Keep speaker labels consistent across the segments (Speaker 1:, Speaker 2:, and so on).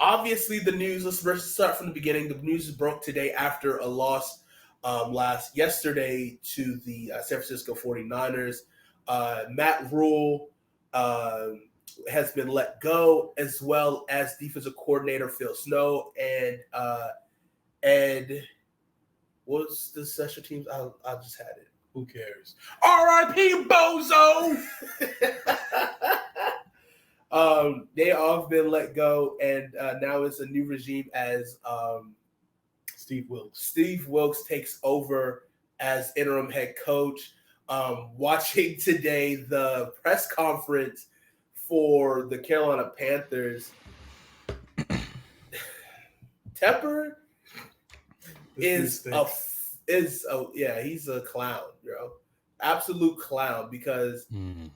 Speaker 1: obviously the news, let's start from the beginning. The news broke today after a loss yesterday to the San Francisco 49ers. Matt Rhule has been let go, as well as defensive coordinator Phil Snow and what's the special teams? I just had it.
Speaker 2: Who cares? R.I.P. Bozo!
Speaker 1: They all have been let go, and now it's a new regime as
Speaker 2: Steve Wilks.
Speaker 1: Steve Wilks takes over as interim head coach. Watching today the press conference for the Carolina Panthers, Tepper he's a clown, bro. Absolute clown, because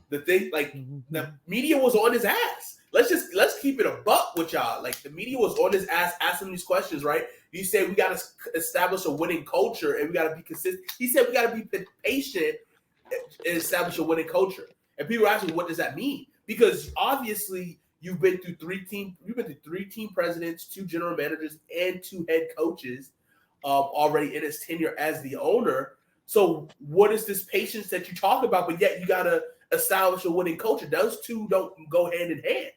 Speaker 1: the thing, like, the media was on his ass. Let's keep it a buck with y'all. Like, the media was on his ass asking these questions, right? You said we got to establish a winning culture and we got to be consistent. He said we got to be patient and establish a winning culture. And people are asking, what does that mean? Because obviously you've been through three team presidents, 2 general managers, and 2 head coaches already in his tenure as the owner. So what is this patience that you talk about? But yet you got to establish a winning culture. Those two don't go hand in hand.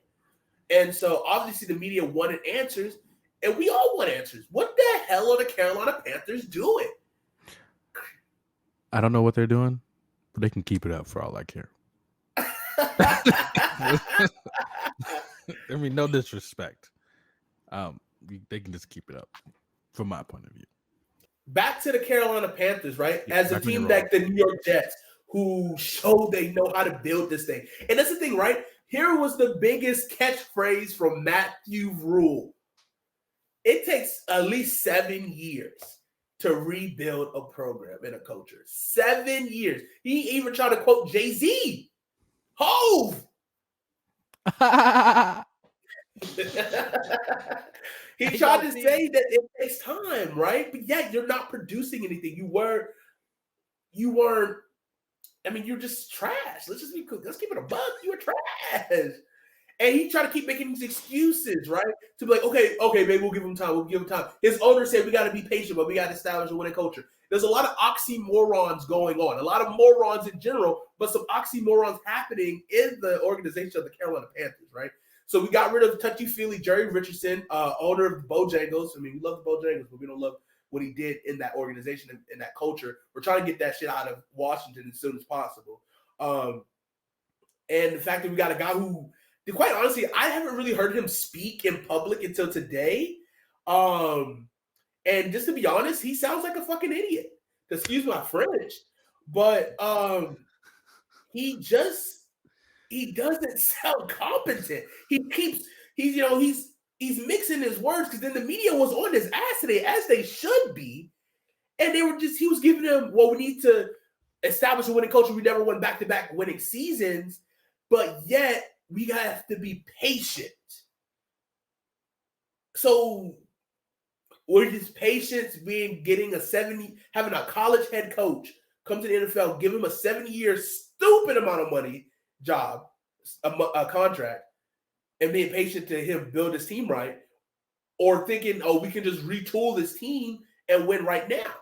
Speaker 1: And so obviously the media wanted answers, and we all want answers. What the hell are the Carolina Panthers doing?
Speaker 3: I don't know what they're doing, but they can keep it up for all I care. I mean, no disrespect. They can just keep it up from my point of view.
Speaker 1: Back to the Carolina Panthers, right? As a team like the New York Jets, who show they know how to build this thing. And that's the thing, right? Here was the biggest catchphrase from Matt Rhule. It takes at least 7 years to rebuild a program and a culture. 7 years. He even tried to quote Jay-Z. Hove! He tried to say that it takes time, right? But yeah, you're not producing anything. You weren't. I mean, you're just trash. Let's keep it a buck. You were trash. And he tried to keep making these excuses, right? To be like, okay, maybe we'll give him time. His owner said we got to be patient, but we got to establish a winning culture. There's a lot of oxymorons going on, a lot of morons in general, but some oxymorons happening in the organization of the Carolina Panthers, right? So we got rid of touchy-feely Jerry Richardson, owner of the Bojangles. I mean, we love the Bojangles, but we don't love what he did in that organization and in that culture. We're trying to get that shit out of Washington as soon as possible. And the fact that we got a guy who, quite honestly, I haven't really heard him speak in public until today. And just to be honest, he sounds like a fucking idiot. Excuse my French. But he doesn't sound competent. He's mixing his words, because then the media was on his ass today, as they should be. And he was giving them, well, we need to establish a winning culture. We never won back-to-back winning seasons, but yet we have to be patient. So where his patience having a college head coach come to the NFL, give him a 7-year stupid amount of money job, a contract, and being patient to him build his team right, or thinking, we can just retool this team and win right now.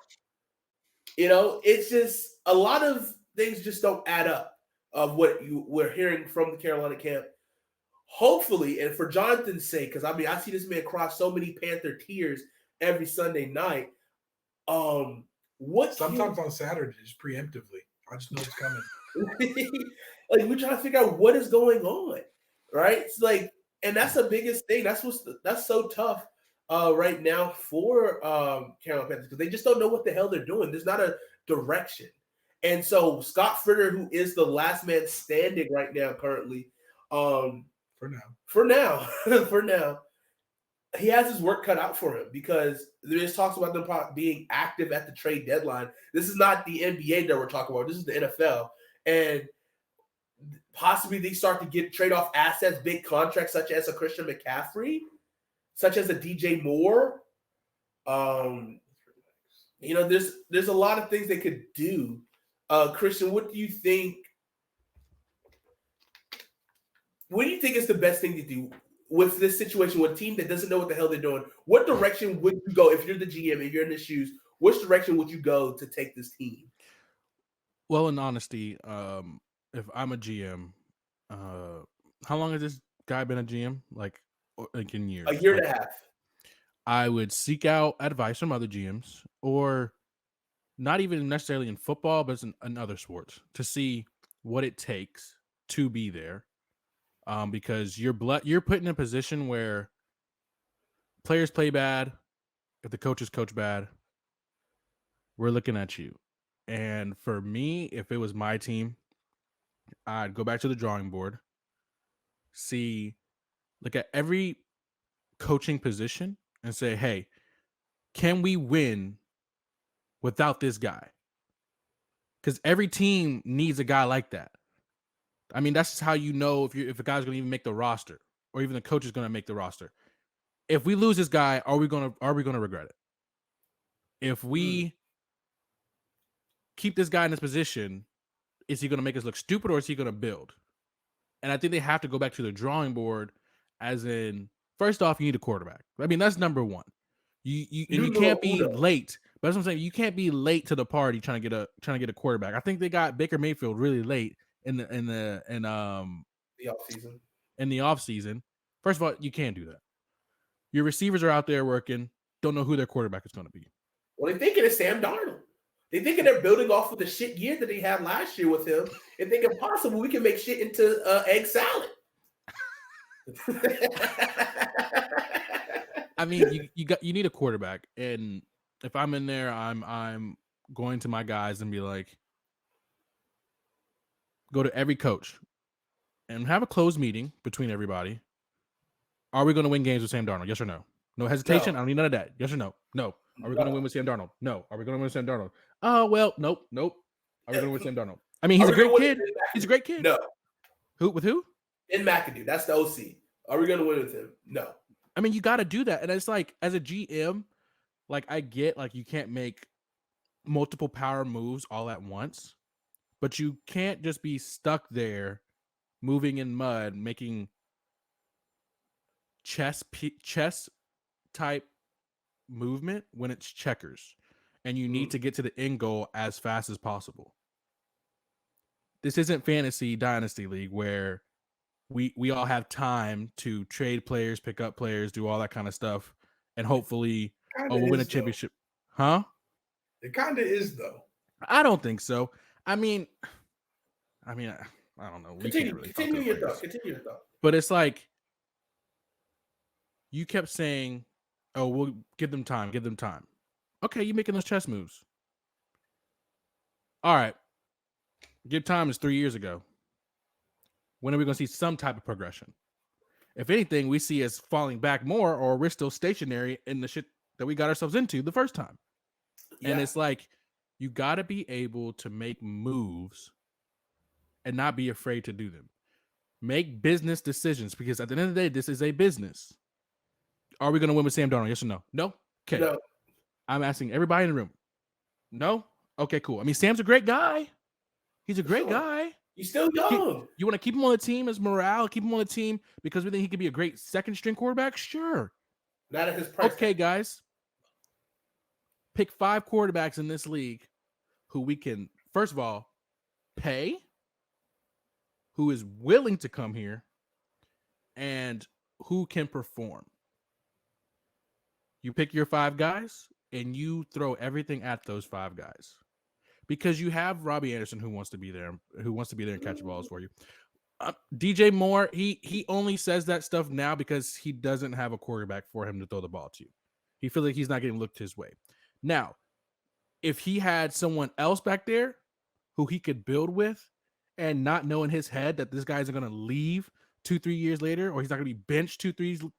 Speaker 1: It's just a lot of things just don't add up of what we're hearing from the Carolina camp. Hopefully, and for Jonathan's sake, because I see this man cry so many Panther tears every Sunday night.
Speaker 2: Sometimes on Saturdays, preemptively. I just know it's coming.
Speaker 1: Like, we're trying to figure out what is going on, right? It's like, and that's the biggest thing. That's so tough right now for Carolina Panthers, because they just don't know what the hell they're doing. There's not a direction. And so Scott Fritter, who is the last man standing right now currently, for now, he has his work cut out for him, because there's talks about them being active at the trade deadline. This is not the NBA that we're talking about. This is the NFL. And possibly they start to trade off assets, big contracts, such as a Christian McCaffrey, such as a DJ Moore. There's a lot of things they could do. Christian, what do you think? What do you think is the best thing to do? with this situation with a team that doesn't know what the hell they're doing, what direction would you go if you're the GM, if you're in the shoes? Which direction would you go to take this team?
Speaker 3: Well, in honesty, if I'm a GM, how long has this guy been a GM? Like in years?
Speaker 1: A year
Speaker 3: like,
Speaker 1: and a half.
Speaker 3: I would seek out advice from other GMs, or not even necessarily in football, but in other sports, to see what it takes to be there. Because you're put in a position where players play bad, if the coaches coach bad, we're looking at you. And for me, if it was my team, I'd go back to the drawing board, look at every coaching position and say, hey, can we win without this guy? Because every team needs a guy like that. I mean, that's just how you know if a guy's going to even make the roster, or even the coach is going to make the roster. If we lose this guy, are we going to regret it? If we keep this guy in this position, is he going to make us look stupid, or is he going to build? And I think they have to go back to the drawing board, as in, first off, you need a quarterback. I mean, that's number one. You can't be late. But that's what I'm saying. You can't be late to the party trying to get a quarterback. I think they got Baker Mayfield really late in the
Speaker 1: offseason.
Speaker 3: In the offseason. First of all, you can't do that. Your receivers are out there working, don't know who their quarterback is going to be.
Speaker 1: Well, they're thinking it's Sam Darnold. They're thinking they're building off of the shit year that they had last year with him, and thinking possible we can make shit into egg salad.
Speaker 3: I mean, you need a quarterback, and if I'm in there, I'm going to my guys and be like, go to every coach and have a closed meeting between everybody. Are we going to win games with Sam Darnold? Yes or no? No hesitation. No. I don't need none of that. Yes or no? No. Are we going to win with Sam Darnold? No. Are we going to win with Sam Darnold? Oh, well, nope. Are we going to win with Sam Darnold? I mean, he's a great kid. He's a great kid.
Speaker 1: No.
Speaker 3: With who?
Speaker 1: In McAdoo. That's the OC. Are we going to win with him? No.
Speaker 3: I mean, you got to do that. And it's like, as a GM, like, I get, like, you can't make multiple power moves all at once, but you can't just be stuck there moving in mud, making chess type movement when it's checkers, and you need to get to the end goal as fast as possible. This isn't fantasy dynasty league where we all have time to trade players, pick up players, do all that kind of stuff, and hopefully we'll win a championship. Huh?
Speaker 2: It kind of is, though.
Speaker 3: I don't think so. I mean, I don't know.
Speaker 1: Continue your thought.
Speaker 3: But it's like, you kept saying, oh, we'll give them time. Okay, you're making those chess moves. All right. Give time is 3 years ago. When are we going to see some type of progression? If anything, we see us falling back more, or we're still stationary in the shit that we got ourselves into the first time. Yeah. And it's like, you got to be able to make moves and not be afraid to do them. Make business decisions, because at the end of the day, this is a business. Are we going to win with Sam Darnold? Yes or no? No? Okay. No. I'm asking everybody in the room. No? Okay, cool. I mean, Sam's a great guy. He's a great guy.
Speaker 1: He's still young.
Speaker 3: You want to keep him on the team as morale? Keep him on the team because we think he could be a great second-string quarterback? Sure.
Speaker 1: Not at his price.
Speaker 3: Okay, guys. Pick 5 quarterbacks in this league who we can, first of all, pay, who is willing to come here, and who can perform. You pick your 5 guys, and you throw everything at those 5 guys. Because you have Robbie Anderson who wants to be there and catch balls for you. DJ Moore, he only says that stuff now because he doesn't have a quarterback for him to throw the ball to. He feels like he's not getting looked his way. Now, if he had someone else back there who he could build with, and not know in his head that this guy isn't going to leave 2-3 years later, or he's not going to be benched 2-3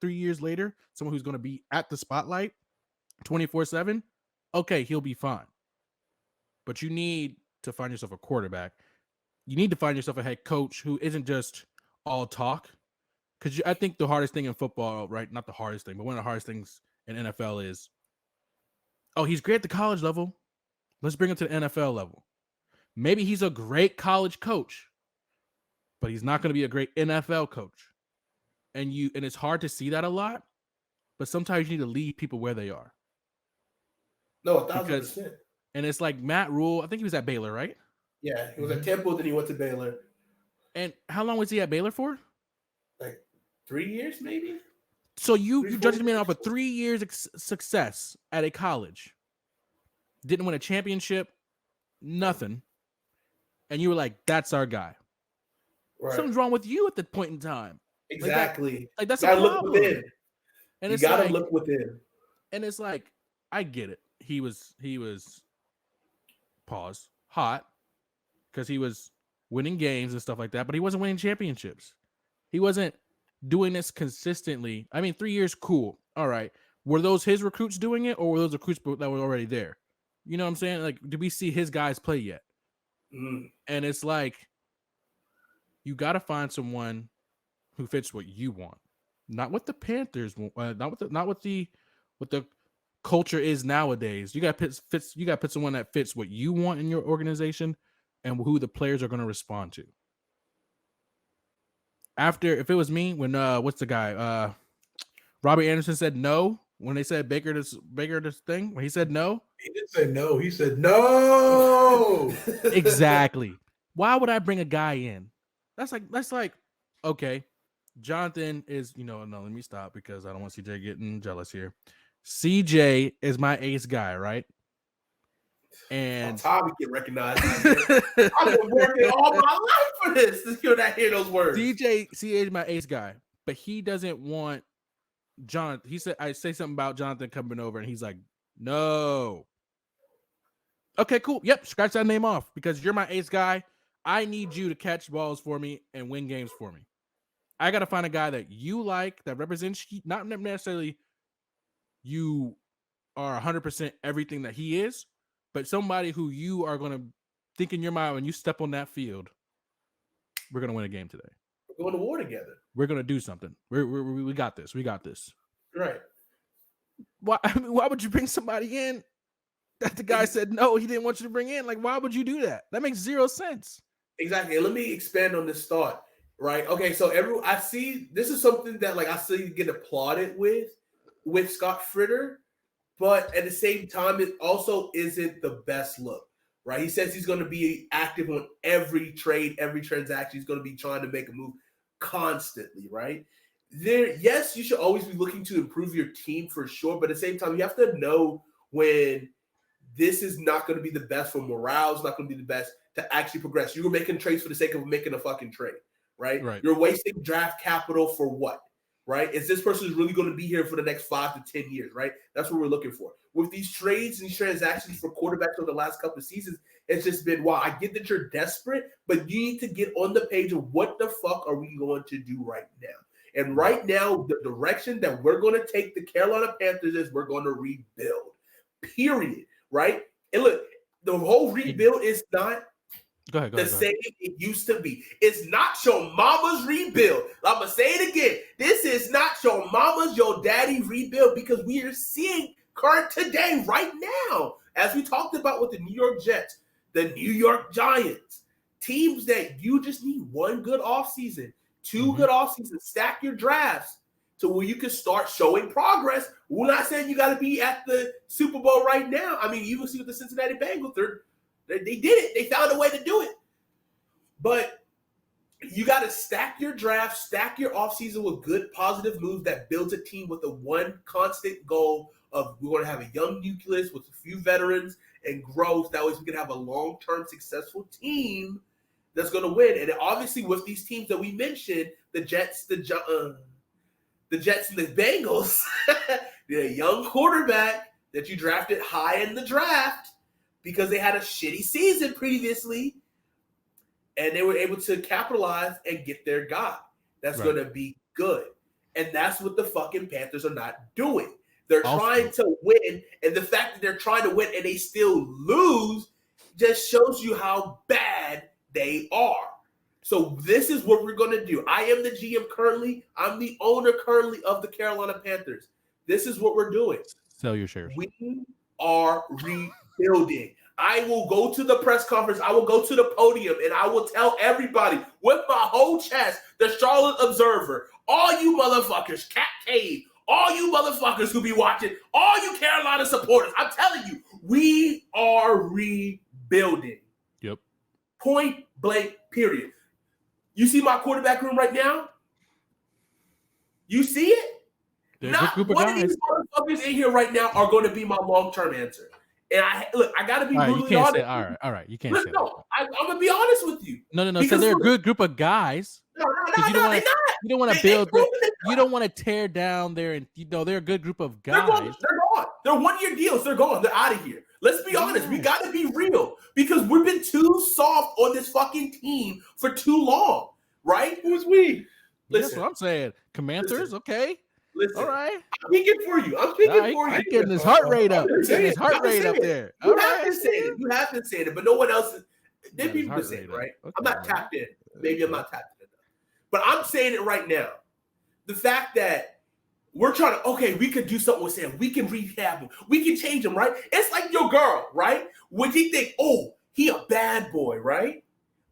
Speaker 3: years later, someone who's going to be at the spotlight 24/7, okay, he'll be fine. But you need to find yourself a quarterback. You need to find yourself a head coach who isn't just all talk. Because I think the hardest thing in football, right? Not the hardest thing, but one of the hardest things in NFL is, oh, he's great at the college level. Let's bring him to the NFL level. Maybe he's a great college coach, but he's not going to be a great NFL coach. and it's hard to see that a lot, but sometimes you need to leave people where they are.
Speaker 1: No, 1,000%.
Speaker 3: And it's like Matt Rhule. I think he was at Baylor, right?
Speaker 1: Yeah, he was at Temple, then he went to Baylor.
Speaker 3: And how long was he at Baylor for?
Speaker 1: Like 3 years, maybe.
Speaker 3: So you judged him off of 3 years success at a college, didn't win a championship, nothing, and you were like, "That's our guy."
Speaker 1: Right.
Speaker 3: Something's wrong with you at that point in time.
Speaker 1: Exactly.
Speaker 3: Like that's
Speaker 1: you
Speaker 3: a
Speaker 1: gotta
Speaker 3: problem.
Speaker 1: look within.
Speaker 3: And
Speaker 1: you gotta look within.
Speaker 3: And it's like, I get it. He was hot because he was winning games and stuff like that, but he wasn't winning championships. He wasn't doing this consistently. I mean, 3 years, cool. All right. Were those his recruits doing it, or were those recruits that were already there? You know what I'm saying? Like, did we see his guys play yet?
Speaker 1: Mm.
Speaker 3: And it's like, you got to find someone who fits what you want, not what the Panthers want, not what the culture is nowadays. You got to put someone that fits what you want in your organization and who the players are going to respond to. If it was me, when what's the guy? Robbie Anderson said no when they said Baker this thing. When he said no,
Speaker 2: he didn't say no. He said no.
Speaker 3: Exactly. Why would I bring a guy in? That's like okay. Jonathan is, no, let me stop because I don't want CJ getting jealous here. CJ is my ace guy, right? And
Speaker 1: Tommy get recognized. I've been working all my life for this to hear those words.
Speaker 3: CJ is my ace guy, but he doesn't want Jonathan. He said I say something about Jonathan coming over, and he's like, no. Okay, cool. Yep, scratch that name off because you're my ace guy. I need you to catch balls for me and win games for me. I got to find a guy that you like, that represents, not necessarily you are 100% everything that he is, but somebody who you are going to think in your mind when you step on that field, we're going to win a game today.
Speaker 1: We're going to war together.
Speaker 3: We're going to do something. We got this. We got this.
Speaker 1: Right.
Speaker 3: Why would you bring somebody in that the guy said no, he didn't want you to bring in? Like, why would you do that? That makes zero sense.
Speaker 1: Exactly. And let me expand on this thought. Right. Okay. So I see this is something that I see get applauded with Scott Fritter, but at the same time, it also isn't the best look. Right. He says he's going to be active on every trade, every transaction. He's going to be trying to make a move constantly. Right. Yes, you should always be looking to improve your team for sure. But at the same time, you have to know when this is not going to be the best for morale. It's not going to be the best to actually progress. You're making trades for the sake of making a fucking trade. Right? You're wasting draft capital for what? Right? Is this person really going to be here for the next 5 to 10 years? Right? That's what we're looking for. With these trades and these transactions for quarterbacks over the last couple of seasons, it's just been, wow, I get that you're desperate, but you need to get on the page of what the fuck are we going to do right now? And right now, the direction that we're going to take the Carolina Panthers is we're going to rebuild. Period. Right? And look, the whole rebuild is not
Speaker 3: Go ahead.
Speaker 1: Same it used to be. It's not your mama's rebuild. I'm going to say it again. This is not your mama's, your daddy rebuild because we are seeing current today, right now, as we talked about with the New York Jets, the New York Giants, teams that you just need one good offseason, two good offseasons, stack your drafts to where you can start showing progress. We're not saying you got to be at the Super Bowl right now. I mean, you can see with the Cincinnati Bengals, they did it. They found a way to do it. But you got to stack your draft, stack your offseason with good, positive moves that builds a team with the one constant goal of we're going to have a young nucleus with a few veterans and growth. That way we can have a long-term successful team that's going to win. And obviously with these teams that we mentioned, the Jets, the Jets and the Bengals, a young quarterback that you drafted high in the draft, because they had a shitty season previously, and they were able to capitalize and get their guy. That's going to be good. And that's what the fucking Panthers are not doing. They're trying to win, and the fact that they're trying to win and they still lose just shows you how bad they are. So this is what we're going to do. I am the GM currently. I'm the owner currently of the Carolina Panthers. This is what we're doing.
Speaker 3: Sell your shares.
Speaker 1: We are rebuilding. I will go to the press conference. I will go to the podium, and I will tell everybody with my whole chest, the Charlotte Observer, all you motherfuckers, Cat Cave, all you motherfuckers who be watching, all you Carolina supporters, I'm telling you, we are rebuilding.
Speaker 3: Yep.
Speaker 1: Point blank, period. You see my quarterback room right now? You see it?
Speaker 3: They're
Speaker 1: Not
Speaker 3: a good group of
Speaker 1: one of
Speaker 3: guys.
Speaker 1: these motherfuckers in here right now are going to be my long-term answer. And I got to be
Speaker 3: All right, you
Speaker 1: brutally
Speaker 3: can't
Speaker 1: honest.
Speaker 3: say all right. You can't say
Speaker 1: No, I'm going to be honest with you.
Speaker 3: that. No. So
Speaker 1: Because
Speaker 3: they're a
Speaker 1: look-
Speaker 3: good group of guys.
Speaker 1: No,
Speaker 3: You don't want to. You don't want to build.
Speaker 1: proven it.
Speaker 3: You don't want to tear down their. And they're a good group of
Speaker 1: They're
Speaker 3: guys.
Speaker 1: gone. They're gone. They're one-year deals. They're gone. They're out of here. Let's be honest. We got to be real because we've been too soft on this fucking team for too long, right?
Speaker 2: Who's we?
Speaker 3: That's
Speaker 1: Listen,
Speaker 3: what I'm saying. Commanders, okay.
Speaker 1: listen.
Speaker 3: All right.
Speaker 1: I'm speaking for you. I'm speaking for
Speaker 3: He's
Speaker 1: you.
Speaker 3: getting his heart rate up.
Speaker 1: I'm
Speaker 3: He's getting his
Speaker 1: saying-
Speaker 3: heart
Speaker 1: I'm
Speaker 3: rate up
Speaker 1: saying-
Speaker 3: there.
Speaker 1: You
Speaker 3: All
Speaker 1: have
Speaker 3: right.
Speaker 1: been saying it. You have been saying it, but no one else is. Then
Speaker 3: Got his
Speaker 1: people
Speaker 3: heart
Speaker 1: been saying it,
Speaker 3: rate
Speaker 1: right?
Speaker 3: up.
Speaker 1: I'm not
Speaker 3: Okay.
Speaker 1: tapped in. Maybe I'm not tapped in enough. But I'm saying it right now. The fact that we're trying to, okay, we could do something with Sam. We can rehab him. We can change him, right? It's like your girl, right? When you think, oh, he a bad boy, right?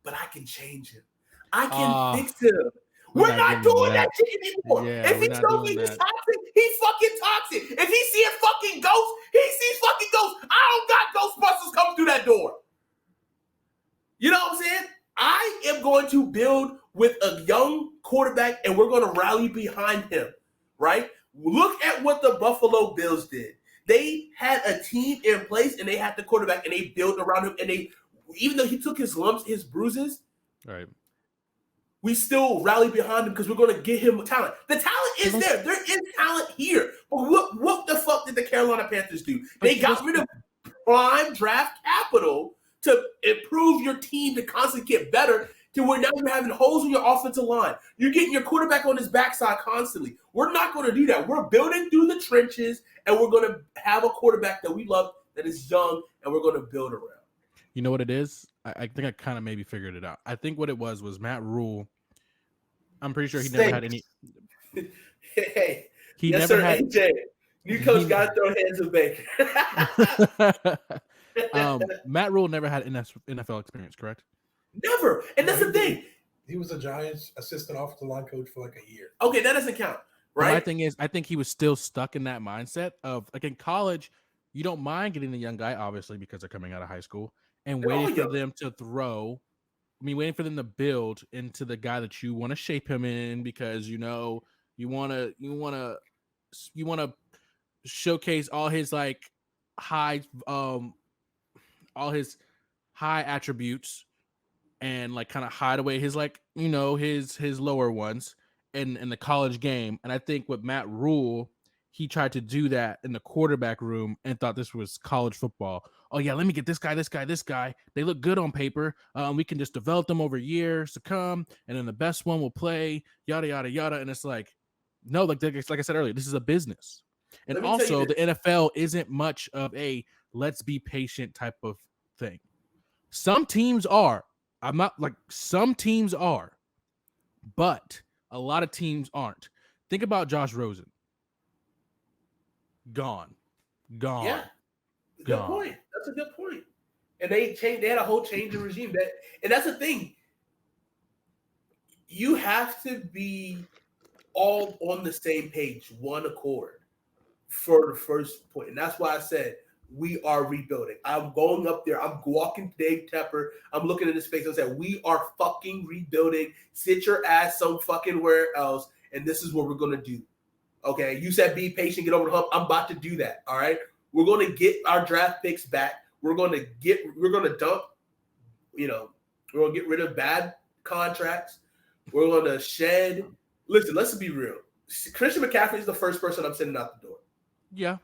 Speaker 1: But I can change him. I can fix him. We're not doing that shit anymore.
Speaker 3: Yeah,
Speaker 1: if
Speaker 3: we're
Speaker 1: he
Speaker 3: not
Speaker 1: shows
Speaker 3: doing
Speaker 1: me he's
Speaker 3: that.
Speaker 1: toxic, he's fucking toxic. If he seeing fucking ghosts, he sees fucking ghosts. I don't got Ghostbusters coming through that door. You know what I'm saying? I am going to build with a young quarterback, and we're going to rally behind him, right? Look at what the Buffalo Bills did. They had a team in place, and they had the quarterback, and they built around him, and they, even though he took his lumps, his bruises,
Speaker 3: Right.
Speaker 1: we still rally behind him because we're going to get him talent. The talent is there. There is talent here. But what the fuck did the Carolina Panthers do? They got rid of prime draft capital to improve your team to constantly get better to where now you're having holes in your offensive line. You're getting your quarterback on his backside constantly. We're not going to do that. We're building through the trenches, and we're going to have a quarterback that we love that is young, and we're going to build around.
Speaker 3: You know what it is? I think I kind of maybe figured it out. I think what it was Matt Rhule. I'm pretty sure he never had any.
Speaker 1: Hey,
Speaker 3: He
Speaker 1: yes,
Speaker 3: never
Speaker 1: sir,
Speaker 3: had.
Speaker 1: AJ. New coach got to throw hands of bacon.
Speaker 3: Matt Rhule never had NFL experience, correct?
Speaker 1: Never. And that's the thing.
Speaker 2: He was a Giants assistant offensive line coach for like a year.
Speaker 1: Okay, that doesn't count,
Speaker 3: But
Speaker 1: right?
Speaker 3: my thing is, I think he was still stuck in that mindset of, like, in college, you don't mind getting the young guy, obviously, because they're coming out of high school, and
Speaker 1: They're all
Speaker 3: waiting for
Speaker 1: young.
Speaker 3: them to throw. I mean, waiting for them to build into the guy that you want to shape him in, because you want to showcase all his all his high attributes, and like kind of hide away his his lower ones in the college game. And I think with Matt Rhule, he tried to do that in the quarterback room and thought this was college football. Oh yeah, let me get this guy. They look good on paper. We can just develop them over years to come, and then the best one will play. Yada yada yada. And it's like, no, like I said earlier, this is a business. And
Speaker 1: Let me tell you
Speaker 3: also, the
Speaker 1: this.
Speaker 3: NFL isn't much of a let's be patient type of thing. Some teams are. I'm not like some teams are, but a lot of teams aren't. Think about Josh Rosen. Gone.
Speaker 1: Yeah. Good
Speaker 3: Gone.
Speaker 1: point. That's a good point. And they had a whole change in regime. And that's the thing. You have to be all on the same page, one accord for the first point. And that's why I said we are rebuilding. I'm going up there. I'm walking to Dave Tepper. I'm looking at his face and saying, we are fucking rebuilding. Sit your ass some fucking where else. And this is what we're going to do. Okay. You said be patient, get over the hump. I'm about to do that. All right. We're going to get our draft picks back. We're going to dump, we're going to get rid of bad contracts. We're going to shed. Listen, let's be real. Christian McCaffrey is the first person I'm sending out the door.
Speaker 3: Yeah.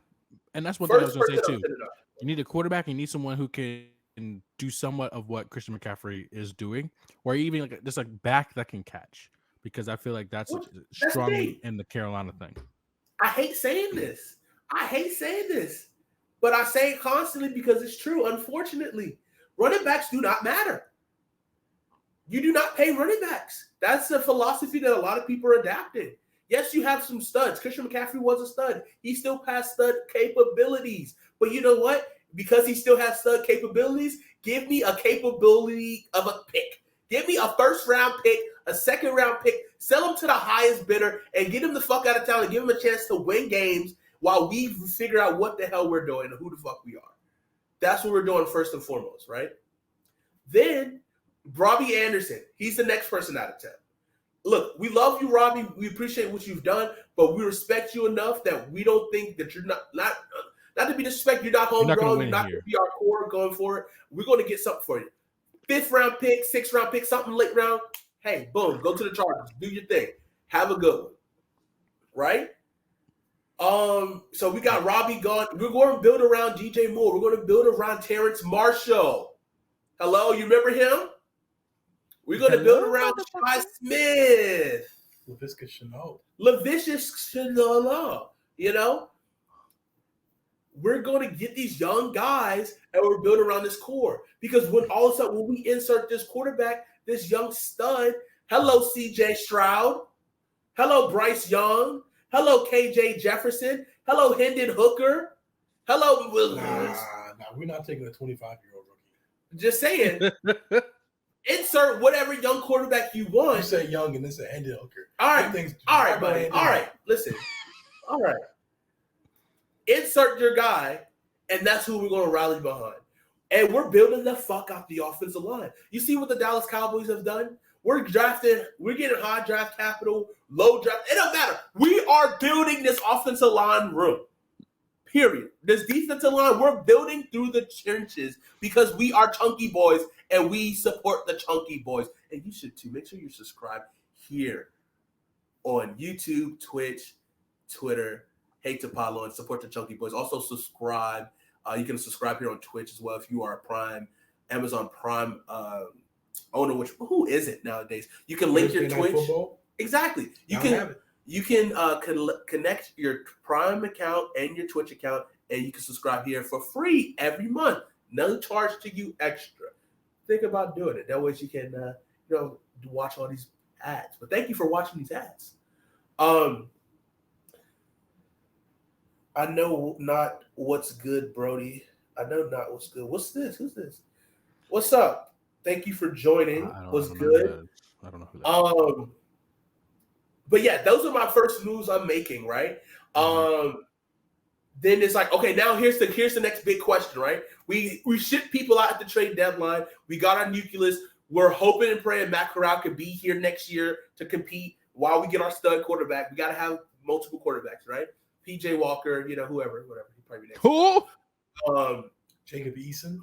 Speaker 3: And that's one thing I was
Speaker 1: First
Speaker 3: going to
Speaker 1: person
Speaker 3: say
Speaker 1: I'm
Speaker 3: too.
Speaker 1: sending out.
Speaker 3: You need a quarterback. You need someone who can do somewhat of what Christian McCaffrey is doing, or even like just like back that can catch, because I feel like that's strongly in the Carolina thing.
Speaker 1: I hate saying this. But I say it constantly because it's true. Unfortunately, running backs do not matter. You do not pay running backs. That's a philosophy that a lot of people are adapting. Yes, you have some studs. Christian McCaffrey was a stud. He still passed stud capabilities. But you know what? because he still has stud capabilities, give me a capability of a pick. Give me a first-round pick, a second-round pick, sell him to the highest bidder, and get him the fuck out of town and give him a chance to win games while we figure out what the hell we're doing and who the fuck we are. That's what we're doing first and foremost, right? Then, Robbie Anderson. He's the next person out of town. Look, we love you, Robbie. We appreciate what you've done, but we respect you enough that we don't think that you're not to be disrespectful. You're not homegrown. You're not going to be our core going forward. We're going to get something for you. 5th round pick, 6th round pick, something late round. Hey, boom, go to the Chargers. Do your thing. Have a good one. Right? So we got Robbie gone. We're going to build around DJ Moore. We're going to build around Terrence Marshall. Hello, you remember him? We're going to build around Shi Smith.
Speaker 2: Laviska Shenault.
Speaker 1: You know? We're going to get these young guys and we're building around this core. Because when all of a sudden, when we insert this quarterback, this young stud, hello, CJ Stroud. Hello, Bryce Young. Hello, KJ Jefferson. Hello, Hendon Hooker. Hello, Williams.
Speaker 2: Nah, we're not taking a 25-year-old rookie.
Speaker 1: Just saying. Insert whatever young quarterback you want.
Speaker 2: You say young and this is Hendon Hooker.
Speaker 1: All right, buddy. All right, listen. All right. Insert your guy, and that's who we're going to rally behind. And we're building the fuck out the offensive line. You see what the Dallas Cowboys have done? We're getting high draft capital, low draft. It don't matter. We are building this offensive line room. Period. This defensive line, we're building through the trenches because we are chunky boys and we support the chunky boys. And you should too. Make sure you subscribe here on YouTube, Twitch, Twitter. Hate to follow and support the chunky boys. Also subscribe. You can subscribe here on Twitch as well if you are a Prime, Amazon Prime owner. Who is it nowadays? You can link your Twitch. Exactly. You can connect your Prime account and your Twitch account, and you can subscribe here for free every month. No charge to you extra. Think about doing it. That way you can watch all these ads. But thank you for watching these ads. I know not what's good, Brody. I know not what's good. What's this? Who's this? What's up? Thank you for joining. What's good?
Speaker 3: I don't know who that is.
Speaker 1: But yeah, those are my first moves I'm making, right? Then it's like, okay, now here's the next big question, right? We ship people out at the trade deadline. We got our nucleus. We're hoping and praying Matt Corral could be here next year to compete while we get our stud quarterback. We got to have multiple quarterbacks, right? PJ Walker, whoever, whatever. He probably next.
Speaker 3: Who?
Speaker 2: Jacob Eason.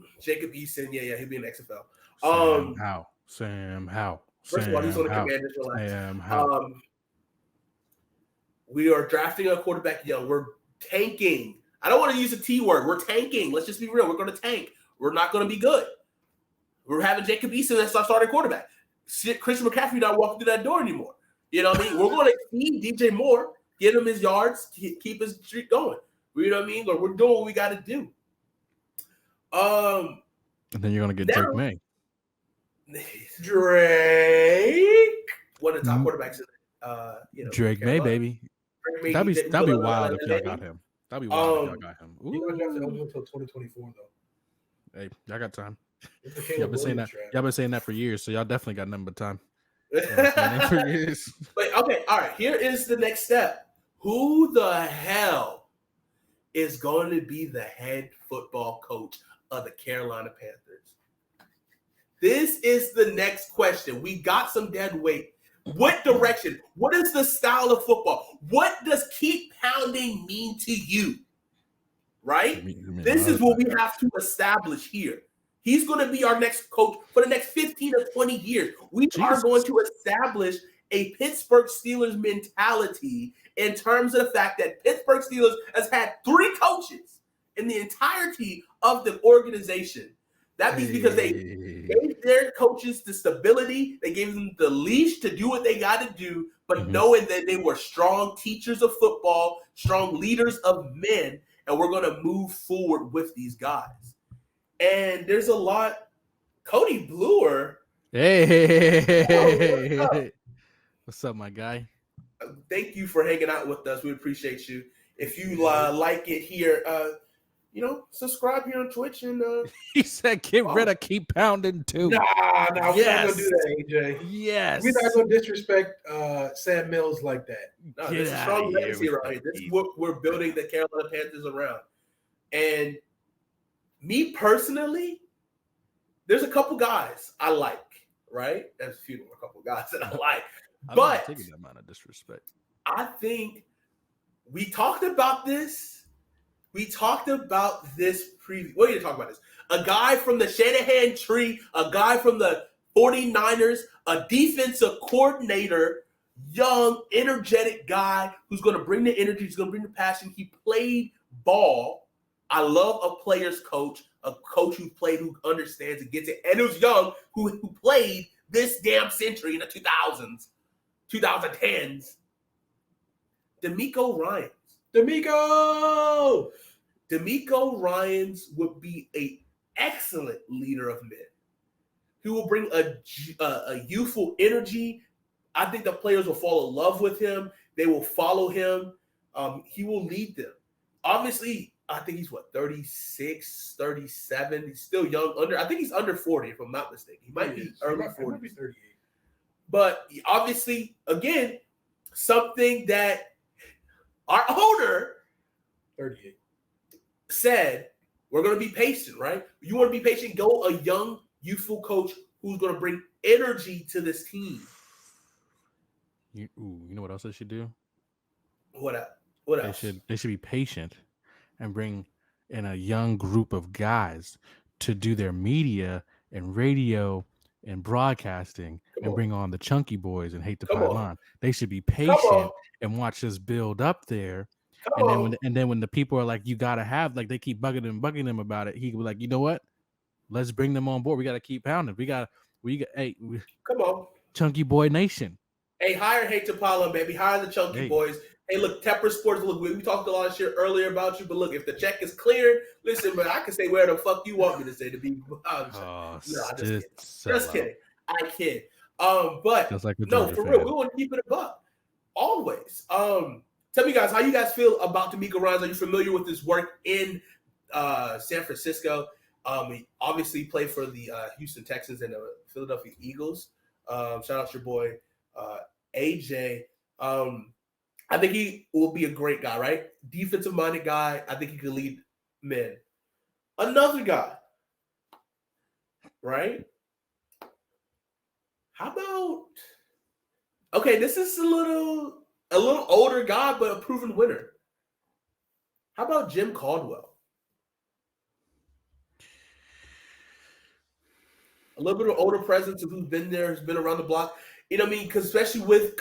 Speaker 1: Yeah, he'll be in XFL.
Speaker 3: Sam Howell.
Speaker 1: First of all, he's on the Commanders.
Speaker 3: Sam Howell.
Speaker 1: We are drafting a quarterback young. We're tanking. I don't want to use the T word. We're tanking. Let's just be real. We're going to tank. We're not going to be good. We're having Jacob Eason as our starting quarterback. Christian McCaffrey not walking through that door anymore. You know what I mean? We're going to feed DJ Moore, get him his yards, keep his streak going. You know what I mean? Like, we're doing what we got to do.
Speaker 3: And then you're going to get Drake May.
Speaker 1: Drake. One of the top quarterbacks in
Speaker 3: Drake May, baby. That'd be wild if y'all got him. That'd be wild if y'all got him.
Speaker 2: He's not drafted until 2024, though.
Speaker 3: Hey, y'all got time. Y'all been saying that. Y'all been saying that for years, so y'all definitely got nothing but time. For years.
Speaker 1: But okay, all right. Here is the next step. Who the hell is going to be the head football coach of the Carolina Panthers? This is the next question. We got some dead weight. What direction? What is the style of football? What does keep pounding mean to you? Right? This is what we have to establish here. He's going to be our next coach for the next 15 or 20 years. We are going to establish a Pittsburgh Steelers mentality in terms of the fact that Pittsburgh Steelers has had 3 coaches in the entirety of the organization. That means because they gave their coaches the stability, they gave them the leash to do what they got to do, but knowing that they were strong teachers of football, strong leaders of men, and we're going to move forward with these guys. And there's a lot. Cody Bluer.
Speaker 3: Hey. What's up, my guy?
Speaker 1: Thank you for hanging out with us. We appreciate you. If you like it here, subscribe here on Twitch and
Speaker 3: He said, "Get rid of keep pounding too."
Speaker 2: Nah, we're not
Speaker 3: Yes.
Speaker 2: gonna do that, AJ.
Speaker 3: Yes.
Speaker 2: We're not gonna disrespect Sam Mills like that.
Speaker 1: No,
Speaker 3: Get
Speaker 1: this is
Speaker 3: outta
Speaker 1: strong
Speaker 3: here
Speaker 1: legacy
Speaker 3: with
Speaker 1: right
Speaker 3: that
Speaker 1: here. This is
Speaker 3: beef.
Speaker 1: what we're building the Carolina Panthers around. And me personally, there's a couple guys I like, right? There's a couple guys that I like. But
Speaker 3: taking that amount of disrespect.
Speaker 1: I think we talked about this. What are you talking about this? A guy from the Shanahan tree, a guy from the 49ers, a defensive coordinator, young, energetic guy who's going to bring the energy, who's going to bring the passion. He played ball. I love a player's coach, a coach who played, who understands and gets it, and who's young, who played this damn century in the 2000s, 2010s. DeMeco Ryans would be an excellent leader of men. He will bring a youthful energy. I think the players will fall in love with him. They will follow him. He will lead them. Obviously, I think he's 36, 37. He's still young. I think he's under 40, if I'm not mistaken. He might be early 40s.
Speaker 2: He might be 38.
Speaker 1: But obviously, again, something that our owner
Speaker 2: 38
Speaker 1: said, we're going to be patient, right? You want to be patient, go a young, youthful coach who's going to bring energy to this team.
Speaker 3: You know what else they should do?
Speaker 1: What else?
Speaker 3: They should be patient and bring in a young group of guys to do their media and radio and broadcasting and bring on the chunky boys and hate the pylon. They should be patient and watch us build up there. And then when the people are like, you gotta have, like, they keep bugging them about it, he could be like, you know what? Let's bring them on board. We gotta keep pounding. Come on, Chunky Boy Nation.
Speaker 1: Hey, hire Hate to Pylon, baby. Hire the Chunky Boys. Hey, look, Tepper Sports. Look, we talked a lot of shit earlier about you, but look, if the check is cleared, listen, man, I can say where the fuck you want me to say to be. Just kidding. I kid. But
Speaker 3: like
Speaker 1: no, for real, we want to keep it a buck. Always. Tell me, guys, how you guys feel about DeMeco Ryans? Are you familiar with his work in San Francisco? He obviously played for the Houston Texans and the Philadelphia Eagles. Shout out to your boy AJ. I think he will be a great guy, right? Defensive-minded guy. I think he can lead men. Another guy, right? How about? Okay, this is a little older guy, but a proven winner. How about Jim Caldwell? A little bit of older presence who's been there, has been around the block. You know what I mean? Because especially with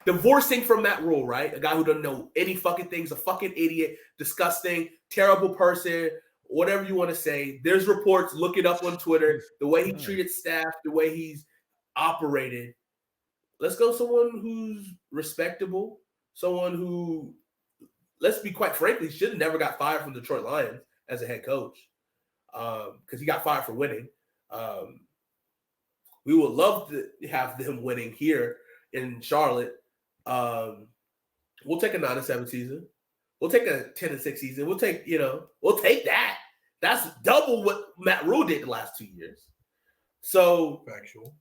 Speaker 1: divorcing from Matt Rhule, right? A guy who doesn't know any fucking things, a fucking idiot, disgusting, terrible person, whatever you want to say. There's reports, look it up on Twitter, the way he treated staff, the way he's operated. Let's go someone who's respectable, someone who, let's be quite frankly, should have never got fired from Detroit Lions as a head coach because he got fired for winning. We would love to have them winning here in Charlotte. We'll take a 9-7 season. We'll take a 10-6 season. We'll take that. That's double what Matt Rhule did the last 2 years. So
Speaker 2: factual.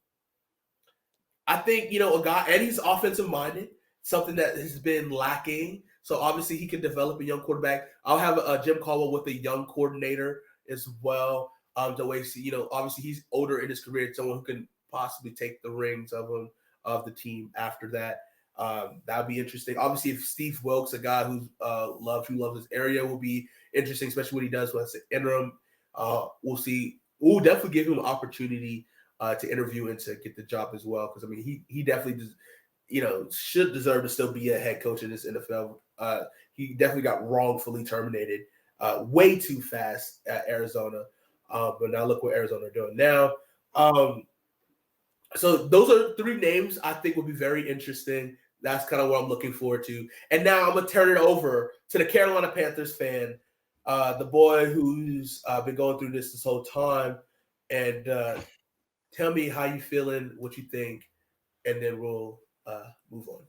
Speaker 1: I think, a guy, and he's offensive minded, something that has been lacking. So obviously he can develop a young quarterback. I'll have Jim Caldwell with a young coordinator as well. The way, obviously he's older in his career, someone who can possibly take the reins of the team after that. That'd be interesting. Obviously, if Steve Wilkes, a guy who loves his area, will be interesting, especially what he does with the interim. We'll see. We'll definitely give him an opportunity to interview and to get the job as well. Because he definitely does, should deserve to still be a head coach in this NFL. He definitely got wrongfully terminated way too fast at Arizona. But now look what Arizona are doing now. So those are three names I think will be very interesting. That's kind of what I'm looking forward to. And now I'm going to turn it over to the Carolina Panthers fan, the boy who's been going through this whole time. And tell me how you feeling, what you think, and then we'll move on.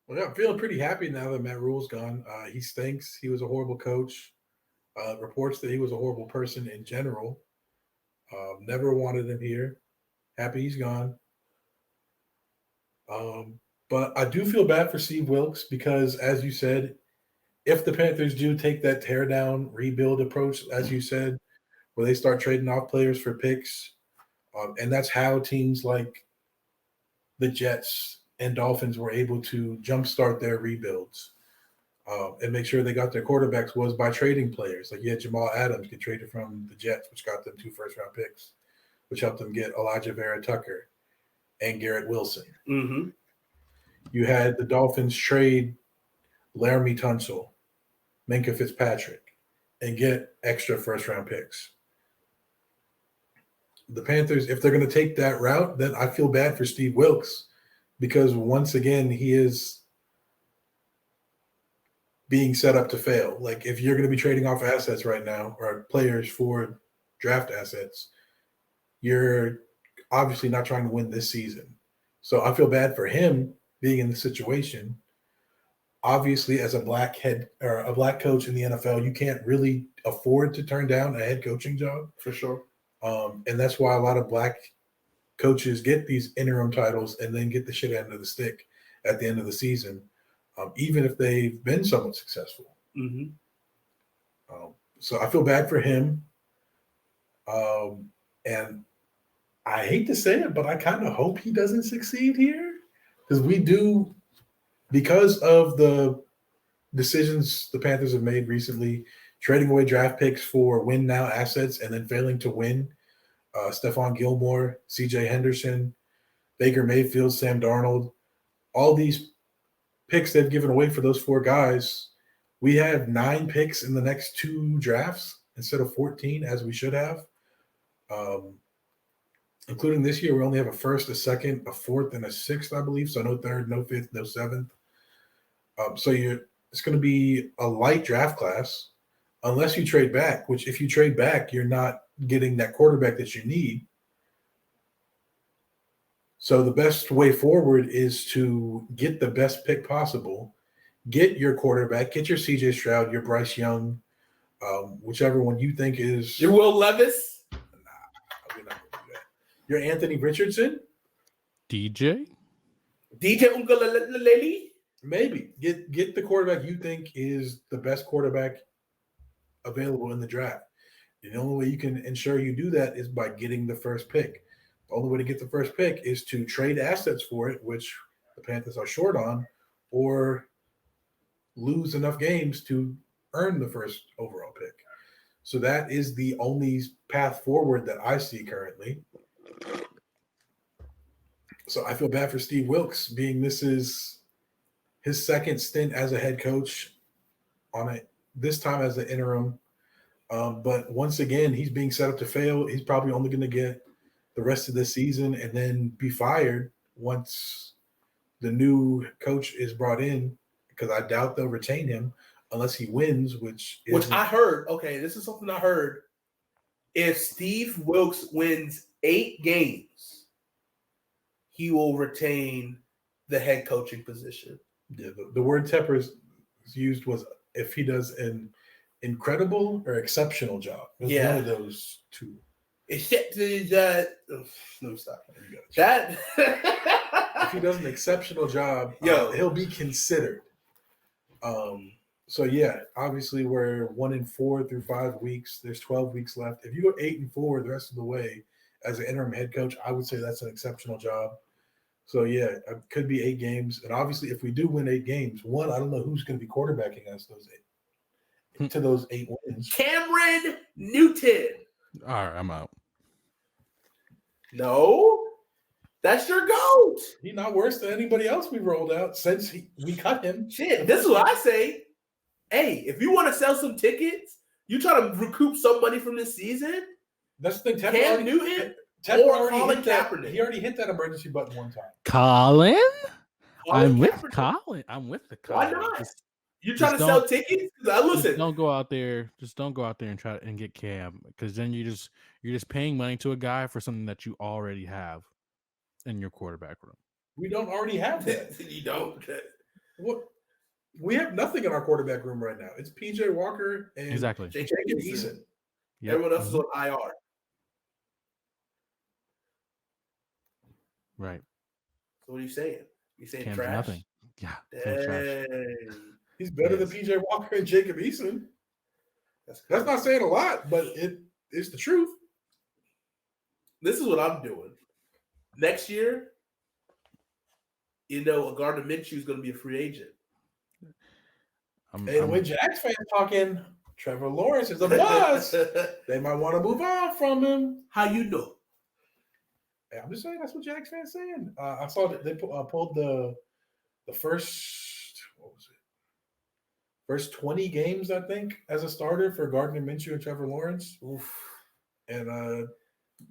Speaker 2: Well, yeah, I'm feeling pretty happy now that Matt Rhule's gone. He stinks. He was a horrible coach. Reports that he was a horrible person in general. Never wanted him here. Happy he's gone. But I do feel bad for Steve Wilkes because, as you said, if the Panthers do take that tear down rebuild approach, as you said, where they start trading off players for picks, and that's how teams like the Jets and Dolphins were able to jumpstart their rebuilds and make sure they got their quarterbacks was by trading players. Like you had Jamal Adams get traded from the Jets, which got them 2 first-round picks, which helped them get Elijah Vera Tucker and Garrett Wilson.
Speaker 1: Mm-hmm.
Speaker 2: You had the Dolphins trade Laramie Tunsil, Minkah Fitzpatrick, and get extra first-round picks. The Panthers, if they're going to take that route, then I feel bad for Steve Wilkes because once again, he is being set up to fail. Like if you're going to be trading off assets right now or players for draft assets, you're obviously not trying to win this season. So I feel bad for him being in the situation. Obviously, as a black head or a black coach in the NFL, you can't really afford to turn down a head coaching job.
Speaker 1: For sure.
Speaker 2: And that's why a lot of black coaches get these interim titles and then get the shit end of the stick at the end of the season, even if they've been somewhat successful.
Speaker 1: Mm-hmm.
Speaker 2: So I feel bad for him. And I hate to say it, but I kind of hope he doesn't succeed here because because of the decisions the Panthers have made recently, trading away draft picks for win now assets and then failing to win. Stephon Gilmore, CJ Henderson, Baker Mayfield, Sam Darnold, all these picks they've given away for those 4 guys. We have 9 picks in the next 2 drafts instead of 14 as we should have. Including this year, we only have a first, a second, a fourth, and a sixth, I believe. So no third, no fifth, no seventh. So it's going to be a light draft class unless you trade back, which if you trade back, you're not getting that quarterback that you need. So the best way forward is to get the best pick possible, get your quarterback, get your CJ Stroud, your Bryce Young, whichever one you think is.
Speaker 1: Your Will Levis?
Speaker 2: Nah, we're not going to do that. Your Anthony Richardson?
Speaker 3: DJ
Speaker 1: Ungalele?
Speaker 2: Maybe. Get the quarterback you think is the best quarterback available in the draft. And the only way you can ensure you do that is by getting the first pick. The only way to get the first pick is to trade assets for it, which the Panthers are short on, or lose enough games to earn the first overall pick. So that is the only path forward that I see currently. So I feel bad for Steve Wilkes, being this is his second stint as a head coach on it, this time as an interim. But once again, he's being set up to fail. He's probably only going to get the rest of the season and then be fired once the new coach is brought in, because I doubt they'll retain him unless he wins, which
Speaker 1: I heard. Okay, this is something I heard. If Steve Wilkes wins 8 games, he will retain the head coaching position.
Speaker 2: Yeah, the word Tepper used was if he does an incredible or exceptional job. It was one of those 2.
Speaker 1: Except that, no, stop. That
Speaker 2: if he does an exceptional job, he'll be considered. So yeah, obviously we're 1-4 through 5 weeks. There's 12 weeks left. If you go 8-4 the rest of the way as an interim head coach, I would say that's an exceptional job. So yeah, it could be 8 games. And obviously if we do win 8 games, I don't know who's going to be quarterbacking us those 8 wins.
Speaker 1: Cameron Newton.
Speaker 3: All right, I'm out.
Speaker 1: No, that's your GOAT.
Speaker 2: He's not worse than anybody else we rolled out since we cut him.
Speaker 1: Shit, this is what I say. Hey, if you want to sell some tickets, you try to recoup some money from this season.
Speaker 2: That's the thing.
Speaker 1: Cam Newton or Colin Kaepernick.
Speaker 2: He already hit that emergency button one time.
Speaker 3: Colin I'm with
Speaker 1: Kaepernick.
Speaker 3: the Colin.
Speaker 1: Why not? You trying to sell tickets? Listen,
Speaker 3: just don't go out there and try and get Cam, because then you're just paying money to a guy for something that you already have in your quarterback room.
Speaker 2: We don't already have that.
Speaker 1: You don't.
Speaker 2: What? We have nothing in our quarterback room right now. It's PJ Walker and
Speaker 3: Exactly.
Speaker 1: Jacob
Speaker 2: Eason.
Speaker 3: Yep.
Speaker 1: Everyone else is on IR.
Speaker 3: Right.
Speaker 1: So what are you saying? You saying
Speaker 3: Cam's
Speaker 1: trash?
Speaker 3: nothing. Yeah. Cam's trash.
Speaker 1: Dang.
Speaker 2: He's better than PJ Walker and Jacob Eason. That's not saying a lot, but it's the truth.
Speaker 1: This is what I'm doing. Next year, Gardner Minshew is going to be a free agent.
Speaker 2: When Jags fans talking, Trevor Lawrence is a bust. They might want to move on from him.
Speaker 1: How you know?
Speaker 2: Hey, I'm just saying that's what Jags fans saying. I saw that they pulled the first, what was it? First 20 games, I think, as a starter for Gardner Minshew and Trevor Lawrence. Oof. And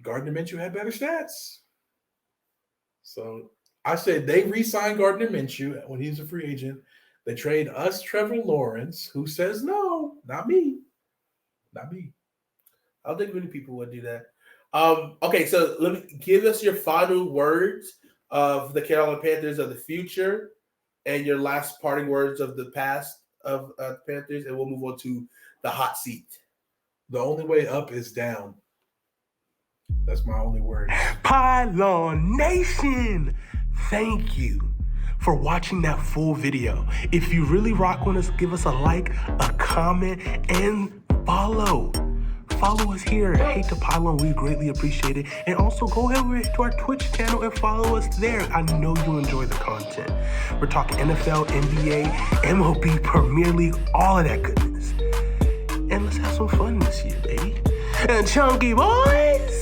Speaker 2: Gardner Minshew had better stats. So I said they re-signed Gardner Minshew when he's a free agent. They trade us Trevor Lawrence, who says no, not me. Not me.
Speaker 1: I don't think many people would do that. Okay, so let me give us your final words of the Carolina Panthers of the future and your last parting words of the past of the Panthers, and we'll move on to the hot seat.
Speaker 2: The only way up is down. That's my only word.
Speaker 4: Pylon Nation, thank you for watching that full video. If you really rock with us, give us a like, a comment, and follow. Follow us here at Hate to Pylon. We greatly appreciate it. And also go over to our Twitch channel and follow us there. I know you enjoy the content. We're talking NFL, NBA, MLB, Premier League, all of that goodness. And let's have some fun this year, baby. And chunky boys.